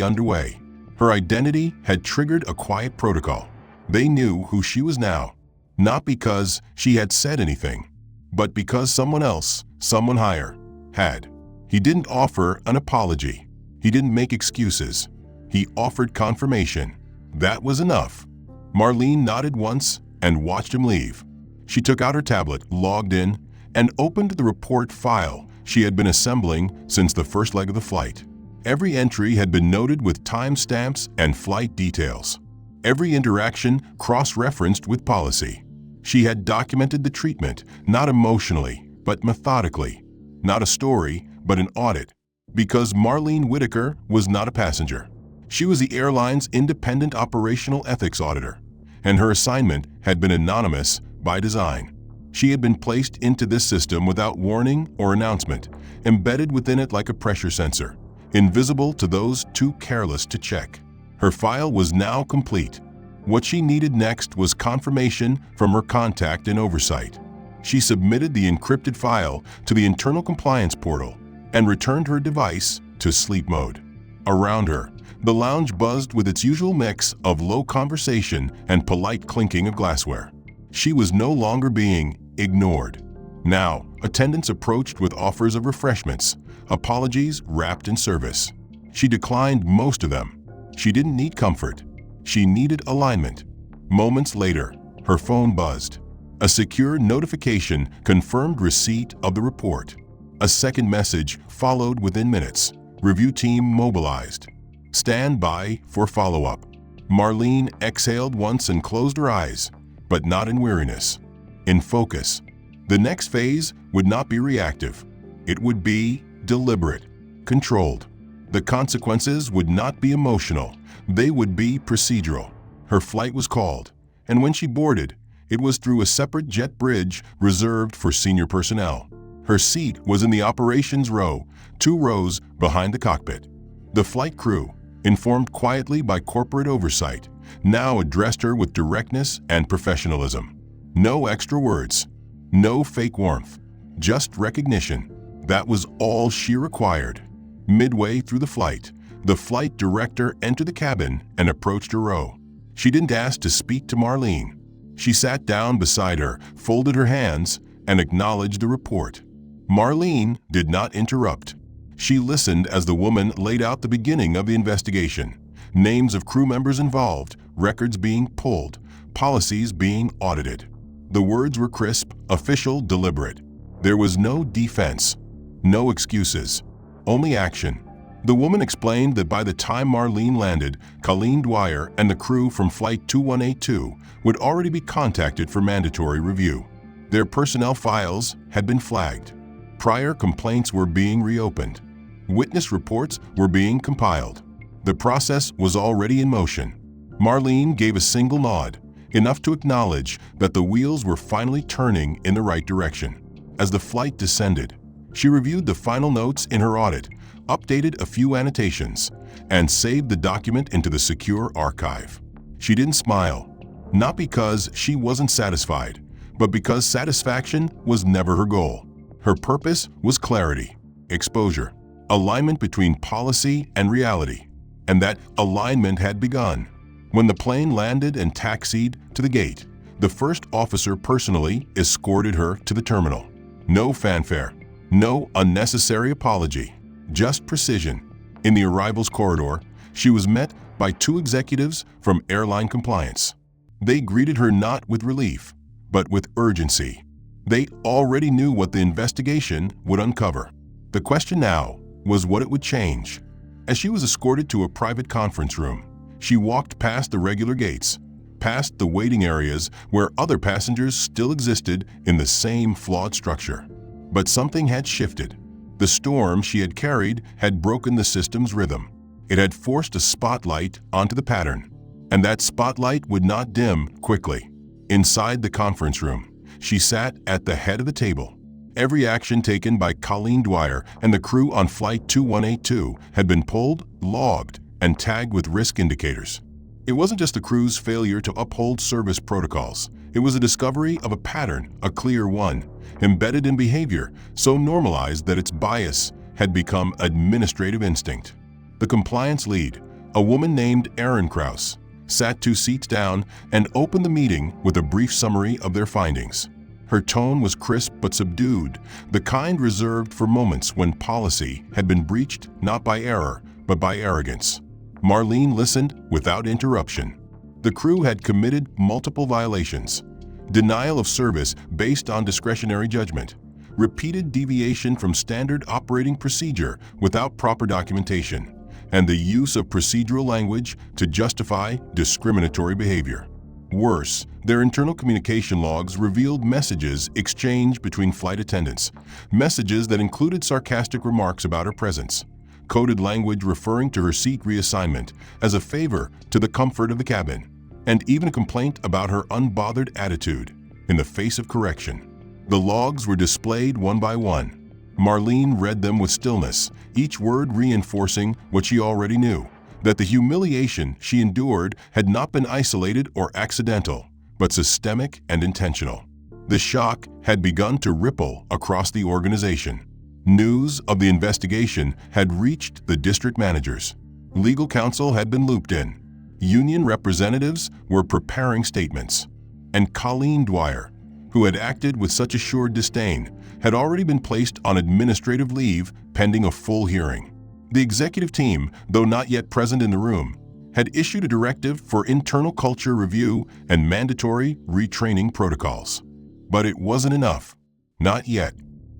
underway. Her identity had triggered a quiet protocol. They knew who she was now, not because she had said anything, but because someone else, someone higher, had. He didn't offer an apology. He didn't make excuses. He offered confirmation. That was enough. Marlene nodded once and watched him leave. She took out her tablet, logged in, and opened the report file she had been assembling since the first leg of the flight. Every entry had been noted with timestamps and flight details. Every interaction cross-referenced with policy. She had documented the treatment, not emotionally, but methodically. Not a story, but an audit. Because Marlene Whitaker was not a passenger. She was the airline's independent operational ethics auditor, and her assignment had been anonymous by design. She had been placed into this system without warning or announcement, embedded within it like a pressure sensor, invisible to those too careless to check. Her file was now complete. What she needed next was confirmation from her contact in oversight. She submitted the encrypted file to the internal compliance portal and returned her device to sleep mode. Around her, the lounge buzzed with its usual mix of low conversation and polite clinking of glassware. She was no longer being ignored. Now, attendants approached with offers of refreshments, apologies wrapped in service. She declined most of them. She didn't need comfort. She needed alignment. Moments later, her phone buzzed. A secure notification confirmed receipt of the report. A second message followed within minutes. Review team mobilized. Stand by for follow-up. Marlene exhaled once and closed her eyes, but not in weariness. In focus. The next phase would not be reactive. It would be deliberate, controlled. The consequences would not be emotional. They would be procedural. Her flight was called, and when she boarded, it was through a separate jet bridge reserved for senior personnel. Her seat was in the operations row, 2 rows behind the cockpit. The flight crew, informed quietly by corporate oversight, now addressed her with directness and professionalism. No extra words, no fake warmth, just recognition. That was all she required. Midway through the flight director entered the cabin and approached her row. She didn't ask to speak to Marlene. She sat down beside her, folded her hands, and acknowledged the report. Marlene did not interrupt. She listened as the woman laid out the beginning of the investigation. Names of crew members involved, records being pulled, policies being audited. The words were crisp, official, deliberate. There was no defense, no excuses, only action. The woman explained that by the time Marlene landed, Colleen Dwyer and the crew from Flight 2182 would already be contacted for mandatory review. Their personnel files had been flagged. Prior complaints were being reopened. Witness reports were being compiled. The process was already in motion. Marlene gave a single nod, enough to acknowledge that the wheels were finally turning in the right direction. As the flight descended, she reviewed the final notes in her audit, updated a few annotations, and saved the document into the secure archive. She didn't smile, not because she wasn't satisfied, but because satisfaction was never her goal. Her purpose was clarity, exposure, alignment between policy and reality, and that alignment had begun. When the plane landed and taxied to the gate, the first officer personally escorted her to the terminal. No fanfare, no unnecessary apology, just precision. In the arrivals corridor, she was met by 2 executives from Airline Compliance. They greeted her not with relief, but with urgency. They already knew what the investigation would uncover. The question now was what it would change. As she was escorted to a private conference room, she walked past the regular gates, past the waiting areas where other passengers still existed in the same flawed structure. But something had shifted. The storm she had carried had broken the system's rhythm. It had forced a spotlight onto the pattern, and that spotlight would not dim quickly. Inside the conference room, she sat at the head of the table. Every action taken by Colleen Dwyer and the crew on Flight 2182 had been pulled, logged, and tagged with risk indicators. It wasn't just the crew's failure to uphold service protocols. It was a discovery of a pattern, a clear one, embedded in behavior so normalized that its bias had become administrative instinct. The compliance lead, a woman named Erin Krause, sat 2 seats down and opened the meeting with a brief summary of their findings. Her tone was crisp but subdued, the kind reserved for moments when policy had been breached not by error, but by arrogance. Marlene listened without interruption. The crew had committed multiple violations. Denial of service based on discretionary judgment, repeated deviation from standard operating procedure without proper documentation, and the use of procedural language to justify discriminatory behavior. Worse, their internal communication logs revealed messages exchanged between flight attendants, messages that included sarcastic remarks about her presence, coded language referring to her seat reassignment as a favor to the comfort of the cabin, and even a complaint about her unbothered attitude in the face of correction. The logs were displayed one by one. Marlene read them with stillness, each word reinforcing what she already knew, that the humiliation she endured had not been isolated or accidental, but systemic and intentional. The shock had begun to ripple across the organization. News of the investigation had reached the district managers. Legal counsel had been looped in. Union representatives were preparing statements. And Colleen Dwyer, who had acted with such assured disdain, had already been placed on administrative leave pending a full hearing. The executive team, though not yet present in the room, had issued a directive for internal culture review and mandatory retraining protocols. But it wasn't enough. Not yet.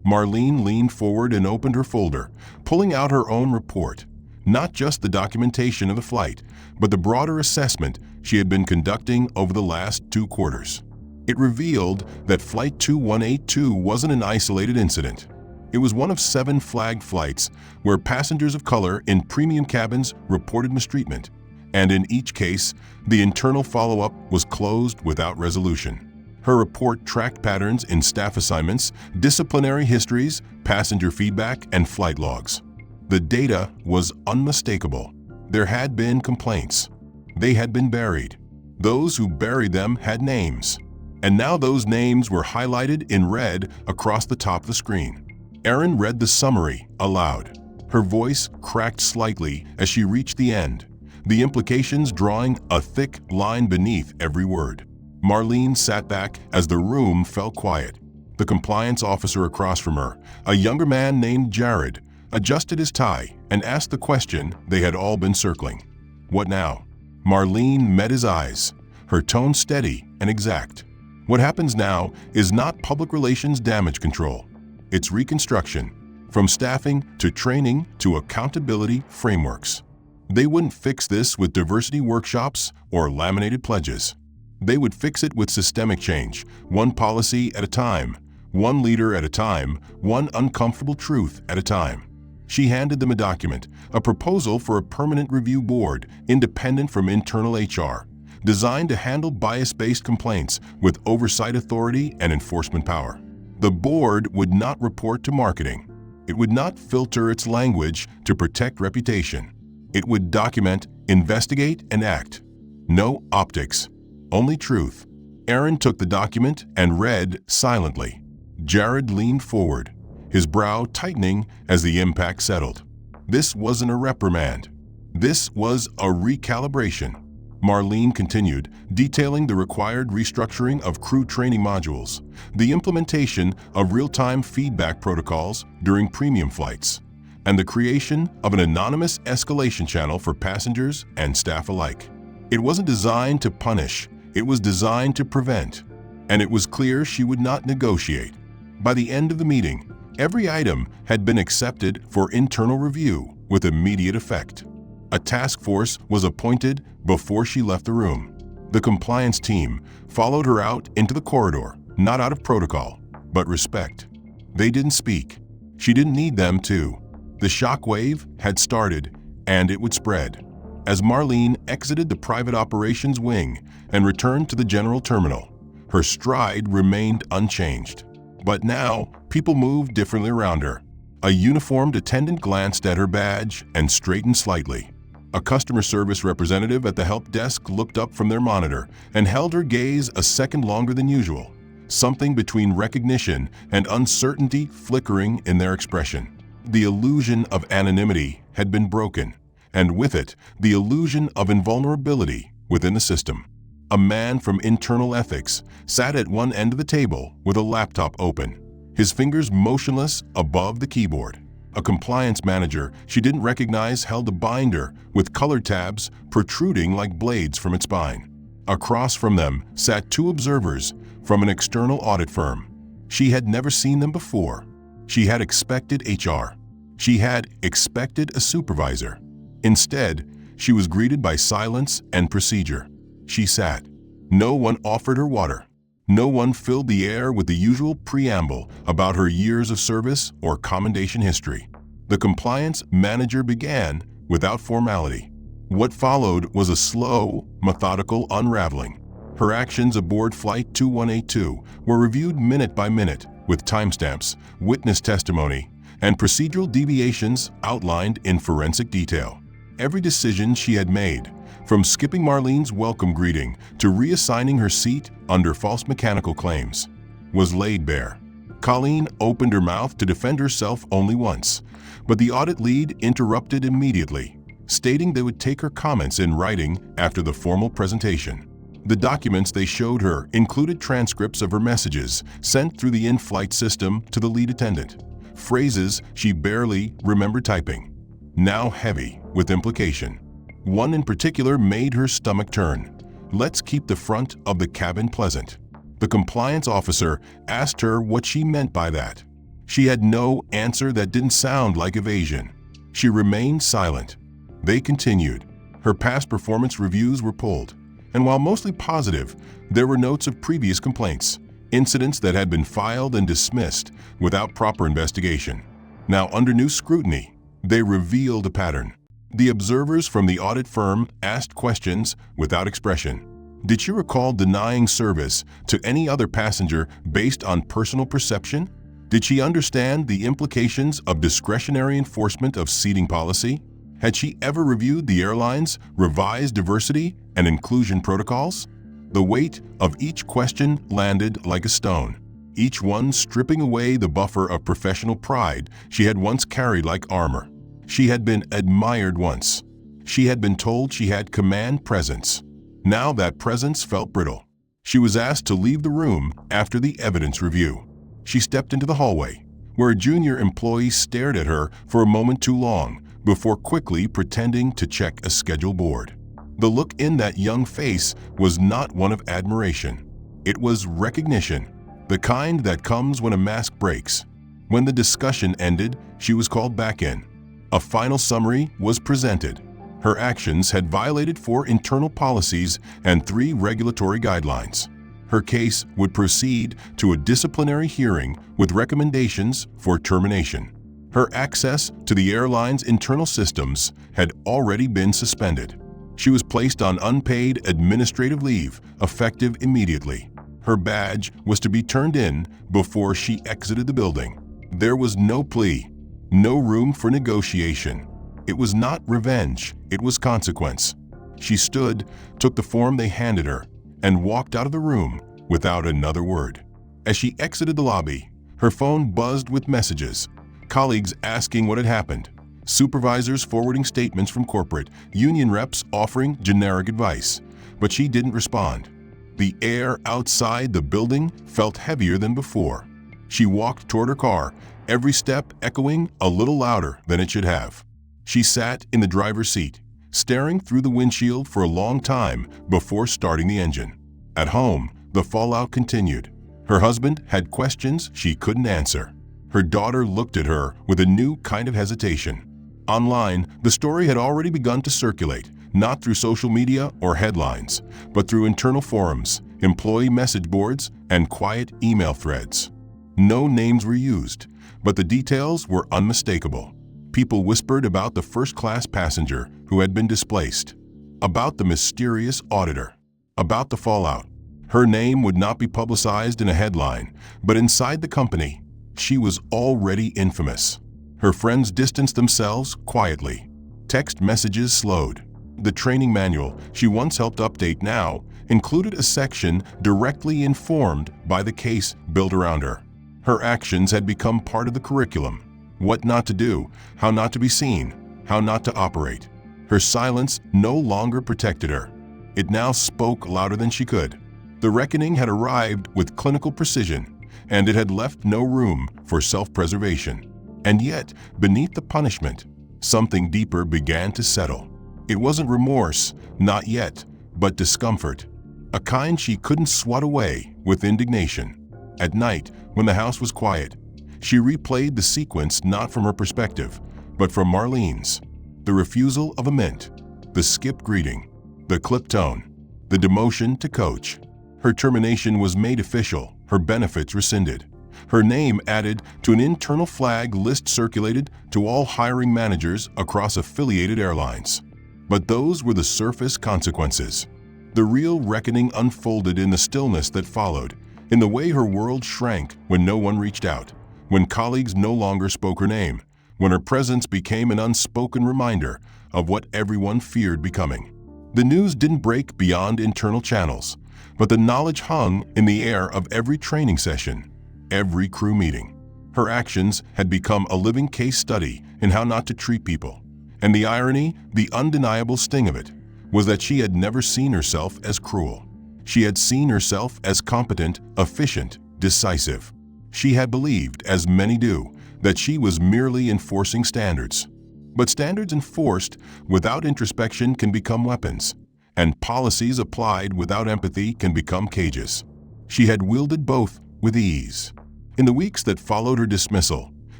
Marlene leaned forward and opened her folder, pulling out her own report, not just the documentation of the flight, but the broader assessment she had been conducting over the last 2 quarters. It revealed that Flight 2182 wasn't an isolated incident. It was one of 7 flagged flights where passengers of color in premium cabins reported mistreatment, and in each case, the internal follow-up was closed without resolution. Her report tracked patterns in staff assignments, disciplinary histories, passenger feedback, and flight logs. The data was unmistakable. There had been complaints. They had been buried. Those who buried them had names. And now those names were highlighted in red across the top of the screen. Erin read the summary aloud. Her voice cracked slightly as she reached the end, the implications drawing a thick line beneath every word. Marlene sat back as the room fell quiet. The compliance officer across from her, a younger man named Jared, adjusted his tie and asked the question they had all been circling. What now? Marlene met his eyes, her tone steady and exact. What happens now is not public relations damage control. It's reconstruction, from staffing to training to accountability frameworks. They wouldn't fix this with diversity workshops or laminated pledges. They would fix it with systemic change, one policy at a time, one leader at a time, one uncomfortable truth at a time. She handed them a document, a proposal for a permanent review board, independent from internal HR, designed to handle bias-based complaints with oversight authority and enforcement power. The board would not report to marketing. It would not filter its language to protect reputation. It would document, investigate, and act. No optics, only truth. Erin took the document and read silently. Jared leaned forward, his brow tightening as the impact settled. This wasn't a reprimand. This was a recalibration. Marlene continued, detailing the required restructuring of crew training modules, the implementation of real-time feedback protocols during premium flights, and the creation of an anonymous escalation channel for passengers and staff alike. It wasn't designed to punish, it was designed to prevent, and it was clear she would not negotiate. By the end of the meeting, every item had been accepted for internal review with immediate effect. A task force was appointed before she left the room. The compliance team followed her out into the corridor, not out of protocol, but respect. They didn't speak. She didn't need them to. The shockwave had started, and it would spread. As Marlene exited the private operations wing and returned to the general terminal, her stride remained unchanged. But now, people moved differently around her. A uniformed attendant glanced at her badge and straightened slightly. A customer service representative at the help desk looked up from their monitor and held her gaze a second longer than usual, something between recognition and uncertainty flickering in their expression. The illusion of anonymity had been broken, and with it, the illusion of invulnerability within the system. A man from internal ethics sat at one end of the table with a laptop open, his fingers motionless above the keyboard. A compliance manager she didn't recognize held a binder with colored tabs protruding like blades from its spine. Across from them sat 2 observers from an external audit firm. She had never seen them before. She had expected HR. She had expected a supervisor. Instead, she was greeted by silence and procedure. She sat. No one offered her water. No one filled the air with the usual preamble about her years of service or commendation history. The compliance manager began without formality. What followed was a slow, methodical unraveling. Her actions aboard Flight 2182 were reviewed minute by minute, with timestamps, witness testimony, and procedural deviations outlined in forensic detail. Every decision she had made, from skipping Marlene's welcome greeting to reassigning her seat under false mechanical claims, was laid bare. Colleen opened her mouth to defend herself only once, but the audit lead interrupted immediately, stating they would take her comments in writing after the formal presentation. The documents they showed her included transcripts of her messages sent through the in-flight system to the lead attendant, phrases she barely remembered typing, now heavy with implication. One in particular made her stomach turn. "Let's keep the front of the cabin pleasant." The compliance officer asked her what she meant by that. She had no answer that didn't sound like evasion. She remained silent. They continued. Her past performance reviews were pulled, and while mostly positive, there were notes of previous complaints, incidents that had been filed and dismissed without proper investigation. Now, under new scrutiny, they revealed a pattern. The observers from the audit firm asked questions without expression. Did she recall denying service to any other passenger based on personal perception? Did she understand the implications of discretionary enforcement of seating policy? Had she ever reviewed the airline's revised diversity and inclusion protocols? The weight of each question landed like a stone, each one stripping away the buffer of professional pride she had once carried like armor. She had been admired once. She had been told she had command presence. Now that presence felt brittle. She was asked to leave the room after the evidence review. She stepped into the hallway, where a junior employee stared at her for a moment too long before quickly pretending to check a schedule board. The look in that young face was not one of admiration. It was recognition, the kind that comes when a mask breaks. When the discussion ended, she was called back in. A final summary was presented. Her actions had violated 4 internal policies and 3 regulatory guidelines. Her case would proceed to a disciplinary hearing with recommendations for termination. Her access to the airline's internal systems had already been suspended. She was placed on unpaid administrative leave, effective immediately. Her badge was to be turned in before she exited the building. There was no plea, no room for negotiation. It was not revenge, it was consequence. She stood, took the form they handed her, and walked out of the room without another word. As she exited the lobby, her phone buzzed with messages, colleagues asking what had happened, supervisors forwarding statements from corporate, union reps offering generic advice, but she didn't respond. The air outside the building felt heavier than before. She walked toward her car, every step echoing a little louder than it should have. She sat in the driver's seat, staring through the windshield for a long time before starting the engine. At home, the fallout continued. Her husband had questions she couldn't answer. Her daughter looked at her with a new kind of hesitation. Online, the story had already begun to circulate, not through social media or headlines, but through internal forums, employee message boards, and quiet email threads. No names were used, but the details were unmistakable. People whispered about the first-class passenger who had been displaced, about the mysterious auditor, about the fallout. Her name would not be publicized in a headline, but inside the company, she was already infamous. Her friends distanced themselves quietly. Text messages slowed. The training manual she once helped update now included a section directly informed by the case built around her. Her actions had become part of the curriculum. What not to do, how not to be seen, how not to operate. Her silence no longer protected her. It now spoke louder than she could. The reckoning had arrived with clinical precision, and it had left no room for self-preservation. And yet, beneath the punishment, something deeper began to settle. It wasn't remorse, not yet, but discomfort, a kind she couldn't swat away with indignation. At night, when the house was quiet, she replayed the sequence not from her perspective, but from Marlene's. The refusal of a mint, the skipped greeting, the clipped tone, the demotion to coach. Her termination was made official, her benefits rescinded. Her name added to an internal flag list circulated to all hiring managers across affiliated airlines. But those were the surface consequences. The real reckoning unfolded in the stillness that followed, in the way her world shrank when no one reached out, when colleagues no longer spoke her name, when her presence became an unspoken reminder of what everyone feared becoming. The news didn't break beyond internal channels, but the knowledge hung in the air of every training session, every crew meeting. Her actions had become a living case study in how not to treat people. And the irony, the undeniable sting of it, was that she had never seen herself as cruel. She had seen herself as competent, efficient, decisive. She had believed, as many do, that she was merely enforcing standards. But standards enforced without introspection can become weapons, and policies applied without empathy can become cages. She had wielded both with ease. In the weeks that followed her dismissal,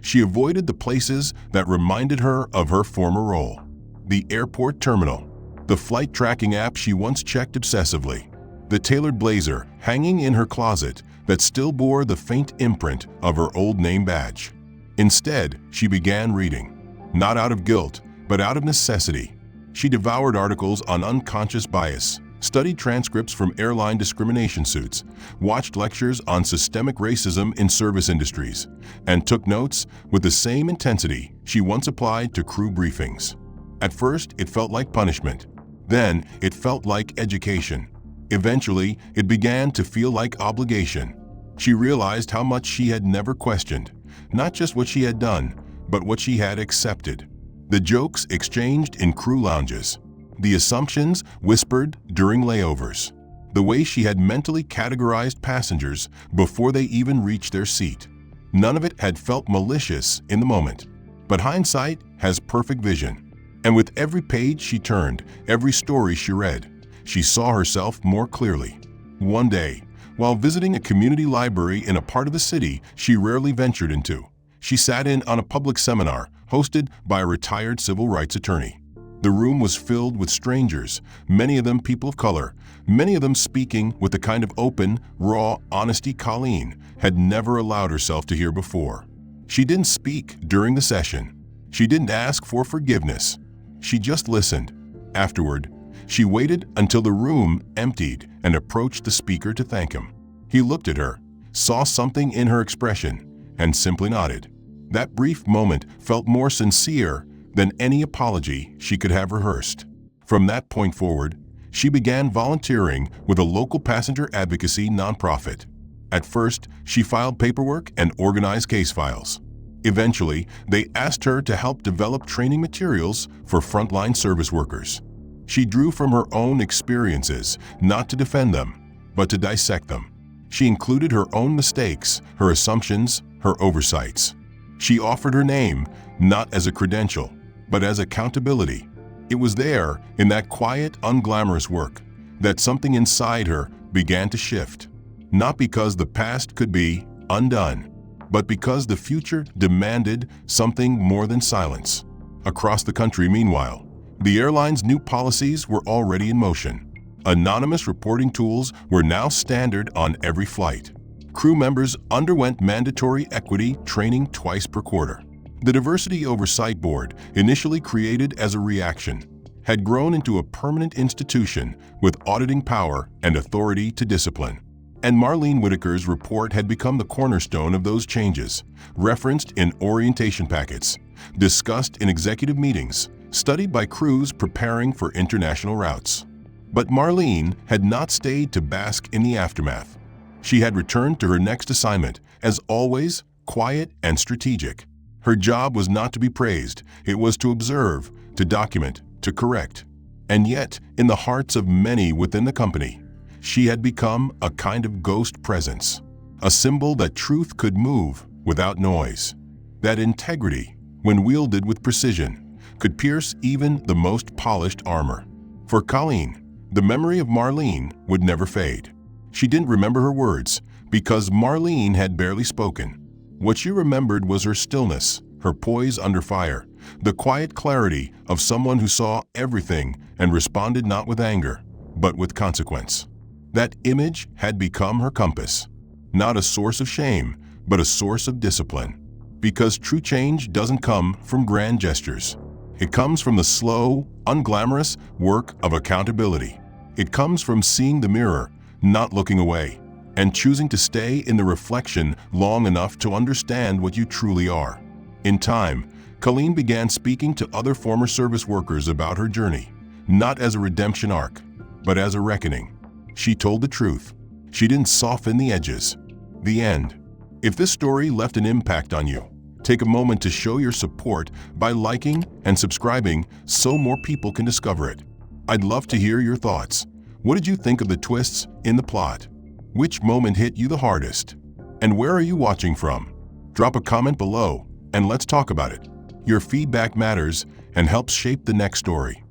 she avoided the places that reminded her of her former role. The airport terminal, the flight tracking app she once checked obsessively, the tailored blazer hanging in her closet that still bore the faint imprint of her old name badge. Instead, she began reading, not out of guilt, but out of necessity. She devoured articles on unconscious bias, studied transcripts from airline discrimination suits, watched lectures on systemic racism in service industries, and took notes with the same intensity she once applied to crew briefings. At first, it felt like punishment. Then, it felt like education. Eventually, it began to feel like obligation. She realized how much she had never questioned, not just what she had done, but what she had accepted. The jokes exchanged in crew lounges, the assumptions whispered during layovers, the way she had mentally categorized passengers before they even reached their seat. None of it had felt malicious in the moment. But hindsight has perfect vision. And with every page she turned, every story she read, she saw herself more clearly. One day, while visiting a community library in a part of the city she rarely ventured into, she sat in on a public seminar hosted by a retired civil rights attorney. The room was filled with strangers, many of them people of color, many of them speaking with the kind of open, raw honesty Colleen had never allowed herself to hear before. She didn't speak during the session. She didn't ask for forgiveness. She just listened. Afterward, she waited until the room emptied and approached the speaker to thank him. He looked at her, saw something in her expression, and simply nodded. That brief moment felt more sincere than any apology she could have rehearsed. From that point forward, she began volunteering with a local passenger advocacy nonprofit. At first, she filed paperwork and organized case files. Eventually, they asked her to help develop training materials for frontline service workers. She drew from her own experiences, not to defend them, but to dissect them. She included her own mistakes, her assumptions, her oversights. She offered her name, not as a credential, but as accountability. It was there, in that quiet, unglamorous work, that something inside her began to shift. Not because the past could be undone, but because the future demanded something more than silence. Across the country, meanwhile, the airline's new policies were already in motion. Anonymous reporting tools were now standard on every flight. Crew members underwent mandatory equity training twice per quarter. The Diversity Oversight Board, initially created as a reaction, had grown into a permanent institution with auditing power and authority to discipline. And Marlene Whitaker's report had become the cornerstone of those changes, referenced in orientation packets, discussed in executive meetings, studied by crews preparing for international routes. But Marlene had not stayed to bask in the aftermath. She had returned to her next assignment, as always, quiet and strategic. Her job was not to be praised, it was to observe, to document, to correct. And yet, in the hearts of many within the company, she had become a kind of ghost presence, a symbol that truth could move without noise, that integrity, when wielded with precision, could pierce even the most polished armor. For Colleen, the memory of Marlene would never fade. She didn't remember her words Because Marlene had barely spoken. What she remembered was her stillness, her poise under fire, the quiet clarity of someone who saw everything and responded not with anger, but with consequence. That image had become her compass. Not a source of shame, but a source of discipline. Because true change doesn't come from grand gestures. It comes from the slow, unglamorous work of accountability. It comes from seeing the mirror, not looking away, and choosing to stay in the reflection long enough to understand what you truly are. In time, Colleen began speaking to other former service workers about her journey, not as a redemption arc, but as a reckoning. She told the truth. She didn't soften the edges. The end. If this story left an impact on you, take a moment to show your support by liking and subscribing so more people can discover it. I'd love to hear your thoughts. What did you think of the twists in the plot? Which moment hit you the hardest? And where are you watching from? Drop a comment below and let's talk about it. Your feedback matters and helps shape the next story.